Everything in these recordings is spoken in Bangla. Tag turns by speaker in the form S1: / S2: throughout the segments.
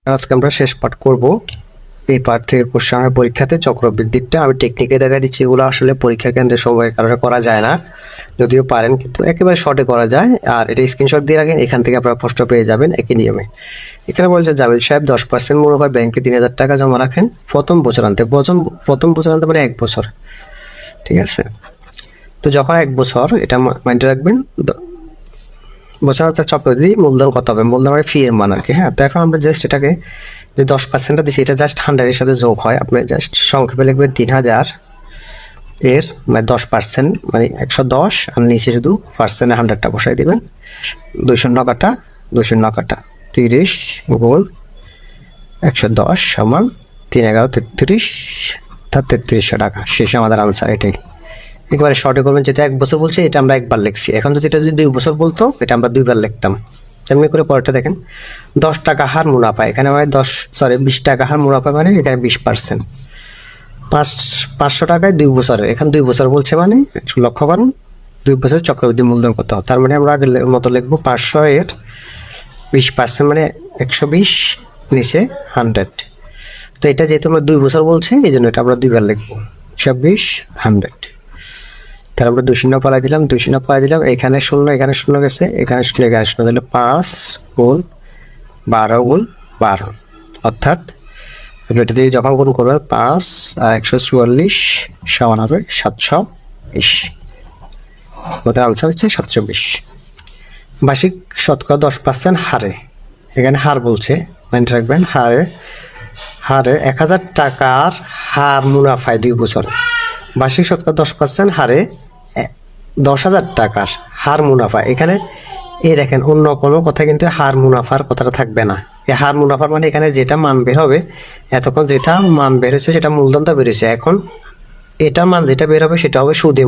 S1: আজকে আমরা শেষ পাঠ করব। এই পাঠ থেকে কোশ্চেন হয় পরীক্ষাতে চক্রবৃদ্ধিটা। আমি টেকনিকে দেখা দিচ্ছি, এগুলো আসলে পরীক্ষা কেন্দ্রে সময়ের কারণে করা যায় না, যদিও পারেন, কিন্তু একেবারে শর্টে করা যায়। আর এটা স্ক্রিনশট দিয়ে রাখেন, এখান থেকে আপনারা প্রশ্ন পেয়ে যাবেন একই নিয়মে। এখানে বলছে জামিল সাহেব 10% মুনাফায় ব্যাংকে 3000 টাকা জমা রাখেন প্রথম বছরান্তে। প্রথম বছরান্তে মানে 1 বছর, ঠিক আছে? তো যখন 1 বছর, এটা মাইন্ডে রাখবেন, বছরান্তে চক্রবৃদ্ধি মূলধন কত হবে? মূলধন মানে ফি এর মান আর কি। হ্যাঁ, তো এখন আমরা জাস্ট এটাকে যে 10%টা দিচ্ছি, এটা জাস্ট 100 এর সাথে যোগ হয়। আপনি জাস্ট সংক্ষেপে লিখবেন 3000 এর মানে 10% মানে 110, আর নিচে শুধু পার্সেন্টে 100টা বসাই দেবেন। 200 কাটা 30 গুণ 110 সমান 3 11 33, অর্থাৎ 3300 টাকা। শেষে আমাদের আনসার এটাই। একেবারে শর্টে করবেন, যেটা 1 বছর বলছে এটা আমরা একবার লিখছি। এখন যদি এটা যদি 2 বছর বলতো, এটা আমরা 2বার লিখতাম। তেমনি করে পরেরটা দেখেন, 10 টাকা হার মুনাফা, এখানে মানে 20 টাকা হার মুনাফা মানে এখানে 20%। 500 টাকায় 2 বছরে, এখানে 2 বছর বলছে মানে একটু লক্ষ্য করুন, 2 বছর চক্রবৃদ্ধি মূলধন কত। তার মানে আমরা আগের মতো লিখবো 500 এর 20% মানে 120, নিচে 100। তো এটা যেহেতু আমরা 2 বছর বলছে, এই জন্য এটা আমরা 2বার লিখবো, 120 100। তাহলে আমরা 2 শূন্য পালাই দিলাম, এখানে 0 এখানে 0 গেছে, এখানে 0 এখানে 0 দিলে 5 গুণ 12 গুণ 12, অর্থাৎ এটা দিয়ে যখন গুণ করবেন 5 আর 144 সমান হবে 720। আমাদের আনসার হচ্ছে 720। বার্ষিক শতকরা 10% হারে, এখানে হার বলছে, মনে রাখবেন হারে 1000 টাকার হার মুনাফায় 2 বছর। বার্ষিক শতকরা 10% হারে 10,000 টাকার হার মুনাফা। এখানে এই দেখেন, অন্য কোনো কথা কিন্তু হার মুনাফার কথাটা থাকবে না। এই হার মুনাফার মানে এখানে যেটা মান বের হবে, এতক্ষণ যেটা মান বের হয়েছে সেটা মূলধনটা বেরিয়েছে, এখন এটার মান যেটা বের হবে সেটা হবে সুদে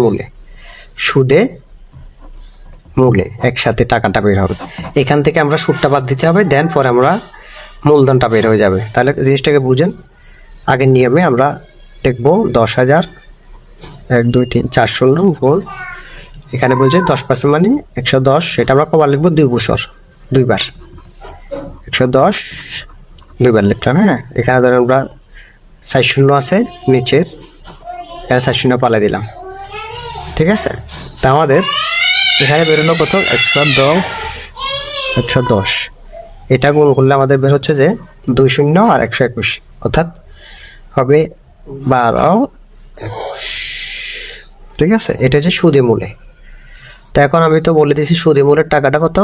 S1: মূলে একসাথে টাকাটা বের হবে। এখান থেকে আমরা সুদটা বাদ দিতে হবে, দেন পরে আমরা মূলধনটা বের হয়ে যাবে। তাহলে জিনিসটাকে বুঝেন। আগের নিয়মে আমরা দেখবো 10,000 1 2 3 4 0 গুণ, এখানে বলছে 10% মানে 110, এটা আমরা কবার লিখবো? 2 বছর, 2বার। 110 2বার লিখলাম। হ্যাঁ, এখানে ধরেন আমরা 4 শূন্য আছে নিচের, এখানে 4 শূন্য পালাই দিলাম, ঠিক আছে? তা আমাদের এখানে বেরোলো কত? 110। এটা গুণ করলে আমাদের বের হচ্ছে যে 2 শূন্য আর 121, অর্থাৎ হবে 12 21, ঠিক আছে? এটা যে সুদে মূলে। তো এখন আমি তো বলে দিয়েছি সুদে মূলের টাকাটা কত?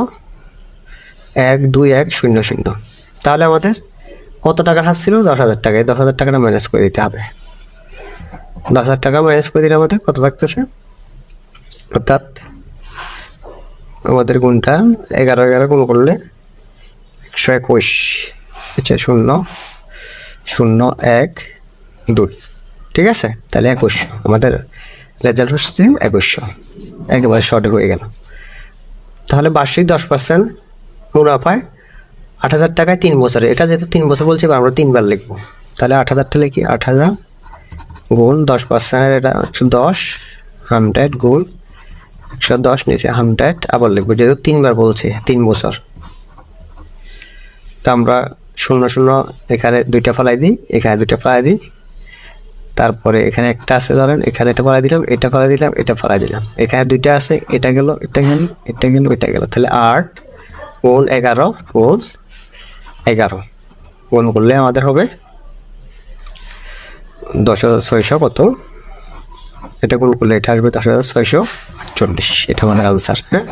S1: 12100। তাহলে আমাদের কত টাকার হার ছিল? 10,000 টাকা। এই 10,000 টাকাটা মাইনাস করে দিতে হবে। 10,000 টাকা মাইনাস করে দিলে আমাদের কত থাকতেছে? অর্থাৎ আমাদের গুণটা 11 গুণ করলে 121, আচ্ছা 0 0 1 2, ঠিক আছে? তাহলে 2100 আমাদের রেজাল্ট হচ্ছে 2100। একেবারে শর্টে হয়ে গেল। তাহলে বার্ষিক 10% মুনাফায় 8,000 টাকায় 3 বছরে, এটা যেহেতু 3 বছর বলছে, আমরা 3বার লিখবো। তাহলে 8,000টা লিখি, 8,000 গুণ 10%, এটা 10 100 গুণ 110 নিচে 100 আবার লিখবো, যেহেতু 3বার বলছে 3 বছর। তা আমরা 0 0 এখানে 2টা ফেলাই দিই, এখানে 2টা ফেলাই দিই, তারপরে এখানে একটা আছে ধরেন, এখানে এটা ফেলাই দিলাম, এটা ফেলাই দিলাম, এটা ফেলাই দিলাম, এখানে 2টা আছে, এটা গেল, এটা গেল, এটা গেল, এটা গেল। তাহলে 8 গুণ 11 গুণ 11 গুণ করলে আমাদের হবে 10,600 কত? এটা গুণ করলে এটা আসবে 10,648। এটা আমাদের আনসার। হ্যাঁ।